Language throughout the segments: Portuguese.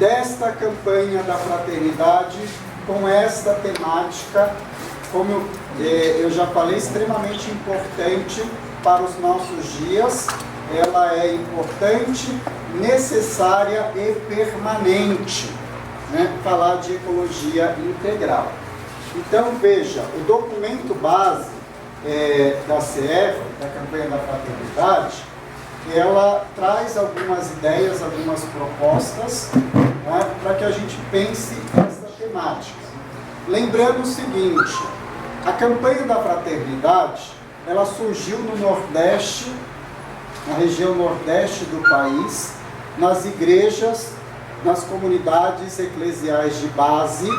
desta campanha da fraternidade com esta temática, como eu já falei, extremamente importante para os nossos dias. Ela é importante, necessária e permanente, né? Falar de ecologia integral. Então, veja, o documento base da CF, da campanha da fraternidade, ela traz algumas ideias, algumas propostas, né, para que a gente pense essa temática. Lembrando o seguinte, a campanha da fraternidade, ela surgiu no Nordeste, na região Nordeste do país, nas igrejas, nas comunidades eclesiais de base,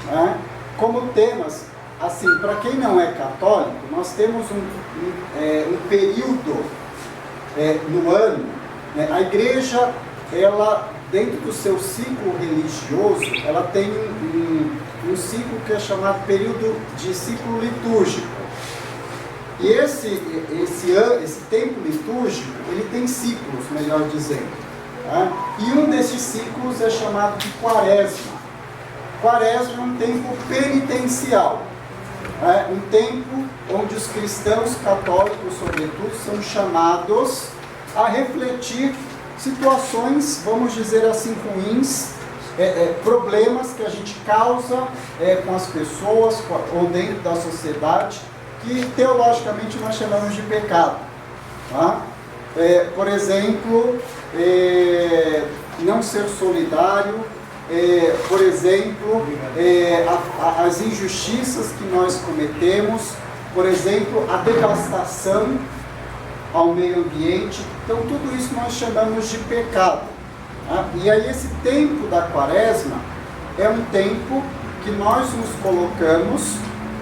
né, como temas, assim, para quem não é católico, nós temos um período no ano, né, a igreja, ela, dentro do seu ciclo religioso, ela tem um ciclo que é chamado período de ciclo litúrgico. E esse tempo litúrgico, ele tem ciclos, melhor dizendo. Tá? E um desses ciclos é chamado de quaresma. Quaresma é um tempo penitencial. Um tempo onde os cristãos católicos, sobretudo, são chamados a refletir situações, vamos dizer assim, ruins, problemas que a gente causa com as pessoas ou dentro da sociedade, que teologicamente nós chamamos de pecado. Tá? Por exemplo, não ser solidário, por exemplo, as injustiças que nós cometemos, por exemplo, a devastação ao meio ambiente. Então, tudo isso nós chamamos de pecado. Tá? E aí, esse tempo da quaresma é um tempo que nós nos colocamos,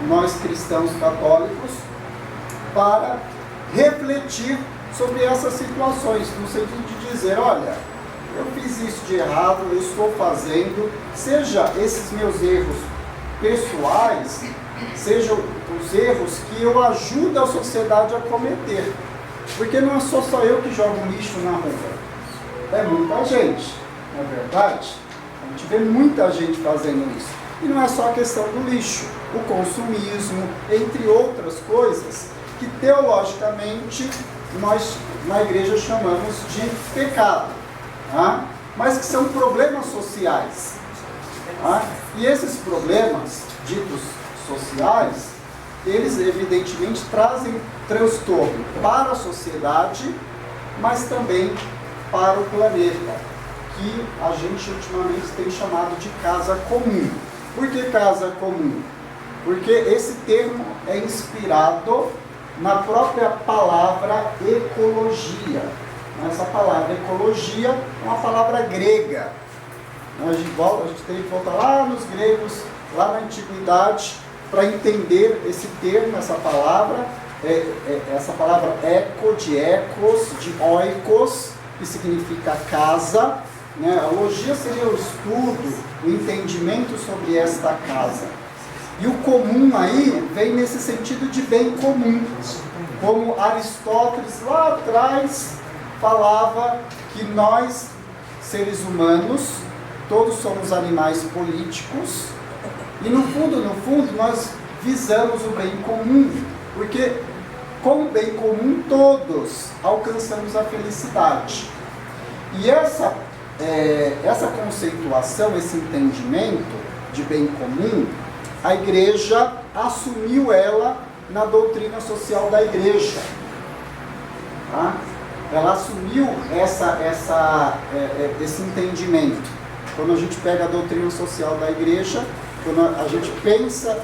nós cristãos católicos, para refletir sobre essas situações, no sentido de dizer, olha, eu fiz isso de errado, eu estou fazendo, seja esses meus erros pessoais, sejam os erros que eu ajudo a sociedade a cometer. Porque não sou só eu que jogo lixo na rua, é muita gente, não é verdade? A gente vê muita gente fazendo isso. E não é só a questão do lixo, o consumismo, entre outras coisas, que teologicamente nós na igreja chamamos de pecado. Tá? Mas que são problemas sociais. Tá? E esses problemas ditos sociais, eles evidentemente trazem transtorno para a sociedade, mas também para o planeta, que a gente ultimamente tem chamado de casa comum. Por que casa comum? Porque esse termo é inspirado na própria palavra ecologia. Essa palavra ecologia é uma palavra grega. A gente tem que voltar lá nos gregos, lá na antiguidade, para entender esse termo, essa palavra eco, de ecos, de oikos, que significa casa, né? A logia seria o estudo, o entendimento sobre esta casa. E o comum aí vem nesse sentido de bem comum, como Aristóteles lá atrás falava que nós, seres humanos, todos somos animais políticos, e no fundo, nós visamos o bem comum, porque com o bem comum todos alcançamos a felicidade. E essa conceituação, esse entendimento de bem comum, a igreja assumiu ela na doutrina social da igreja. Tá? Ela assumiu esse entendimento. Quando a gente pega a doutrina social da igreja, quando a gente pensa,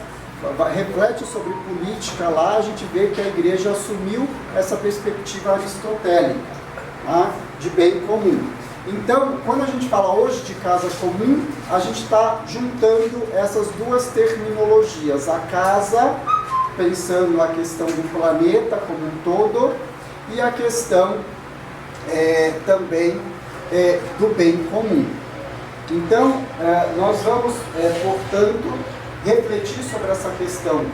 reflete sobre política lá, a gente vê que a igreja assumiu essa perspectiva aristotélica, tá? De bem comum. Então, quando a gente fala hoje de casa comum, a gente está juntando essas duas terminologias. A casa, pensando na questão do planeta como um todo, e a questão também do bem comum. Então, nós vamos, portanto, refletir sobre essa questão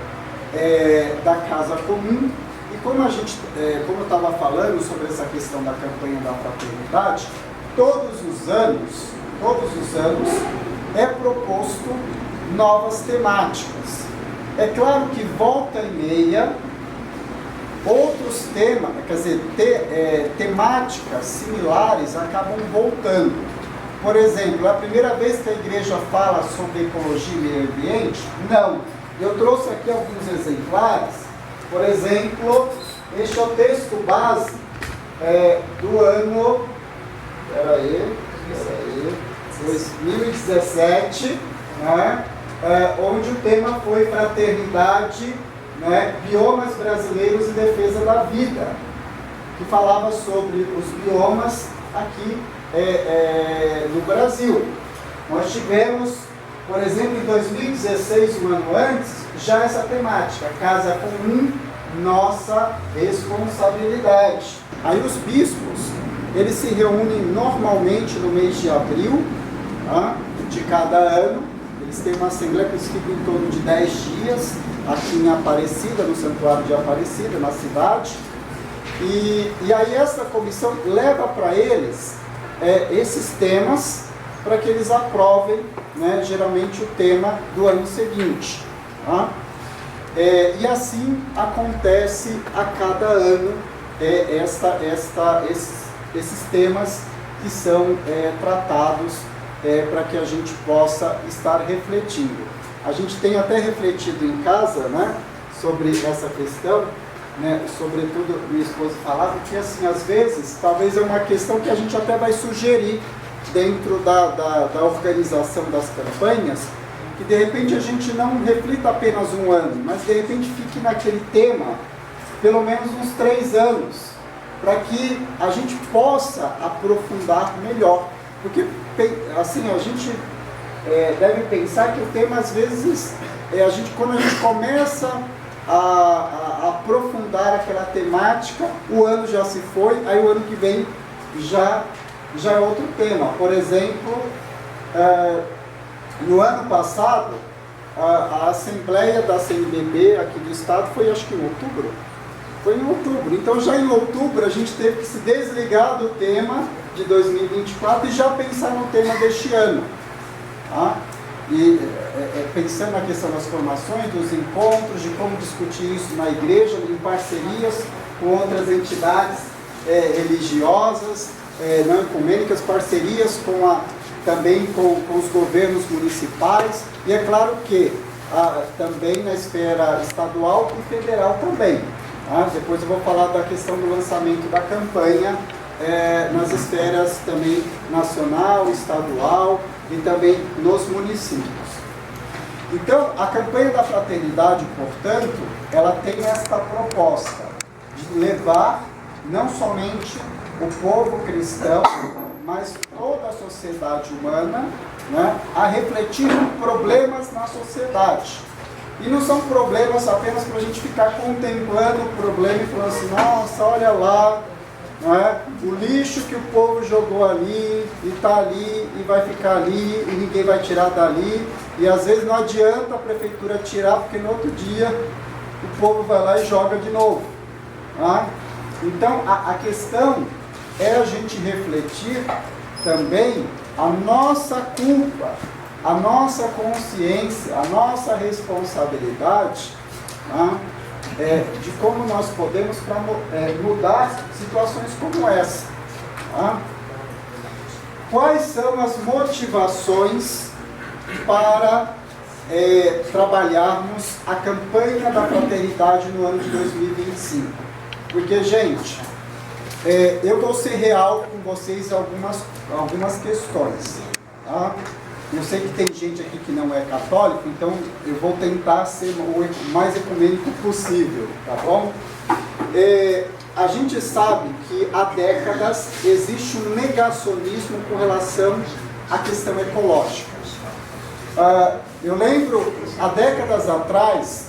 da casa comum. E como eu estava falando sobre essa questão da campanha da fraternidade, todos os anos todos os anos, é proposto novas temáticas. É claro que volta e meia, outros temas, quer dizer, temáticas similares acabam voltando. Por exemplo, a primeira vez que a igreja fala sobre ecologia e meio ambiente, não. Eu trouxe aqui alguns exemplares. Por exemplo, este é o texto base do ano 2017, né, onde o tema foi Fraternidade, né, Biomas Brasileiros e Defesa da Vida, que falava sobre os biomas aqui no Brasil. Nós tivemos, por exemplo, em 2016, um ano antes, já essa temática, Casa Comum, Nossa Responsabilidade. Aí os bispos, eles se reúnem normalmente no mês de abril, tá, de cada ano. Eles têm uma assembleia que fica em torno de 10 dias, aqui em Aparecida, no Santuário de Aparecida, na cidade. E aí essa comissão leva para eles esses temas, para que eles aprovem, né, geralmente o tema do ano seguinte. Tá? E assim acontece a cada ano esses temas que são tratados para que a gente possa estar refletindo. A gente tem até refletido em casa, né, sobre essa questão, né, sobretudo minha esposa falava que assim, às vezes, talvez é uma questão que a gente até vai sugerir dentro da organização das campanhas, que de repente a gente não reflita apenas um ano, mas de repente fique naquele tema pelo menos uns 3 anos, para que a gente possa aprofundar melhor. Porque assim, a gente deve pensar que o tema, às vezes, quando a gente começa a aprofundar aquela temática, o ano já se foi, aí o ano que vem já é outro tema. Por exemplo, no ano passado, a Assembleia da CNBB aqui do Estado foi, acho que em outubro. Foi em outubro. Então, já em outubro, a gente teve que se desligar do tema de 2024 e já pensar no tema deste ano. Tá? E pensando na questão das formações, dos encontros, de como discutir isso na igreja, em parcerias com outras entidades religiosas, não ecumênicas, parcerias também com os governos municipais, e é claro que também na esfera estadual e federal também. Depois eu vou falar da questão do lançamento da campanha nas esferas também nacional, estadual e também nos municípios. Então, a campanha da fraternidade, portanto, ela tem esta proposta de levar não somente o povo cristão, mas toda a sociedade humana, né, a refletir problemas na sociedade. E não são problemas apenas para a gente ficar contemplando o problema e falando assim, nossa, olha lá, não é? O lixo que o povo jogou ali, e está ali, e vai ficar ali, e ninguém vai tirar dali. E às vezes não adianta a prefeitura tirar, porque no outro dia o povo vai lá e joga de novo. Tá? Então a questão é a gente refletir também a nossa culpa, a nossa consciência, a nossa responsabilidade, tá? De como nós podemos mudar situações como essa. Tá? Quais são as motivações para trabalharmos a campanha da fraternidade no ano de 2025? Porque, gente, eu vou ser real com vocês algumas questões. Tá? Eu sei que tem gente aqui que não é católico, então eu vou tentar ser o mais ecumênico possível, tá bom? A gente sabe que há décadas existe um negacionismo com relação à questão ecológica. Eu lembro, há décadas atrás,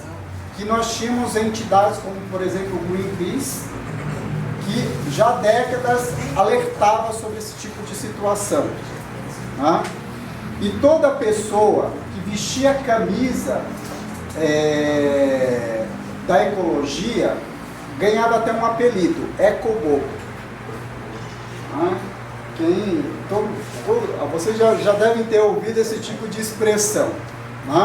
que nós tínhamos entidades como, por exemplo, o Greenpeace, que já há décadas alertava sobre esse tipo de situação. Tá? E toda pessoa que vestia a camisa da ecologia ganhava até um apelido, ecobobo. Vocês já devem ter ouvido esse tipo de expressão.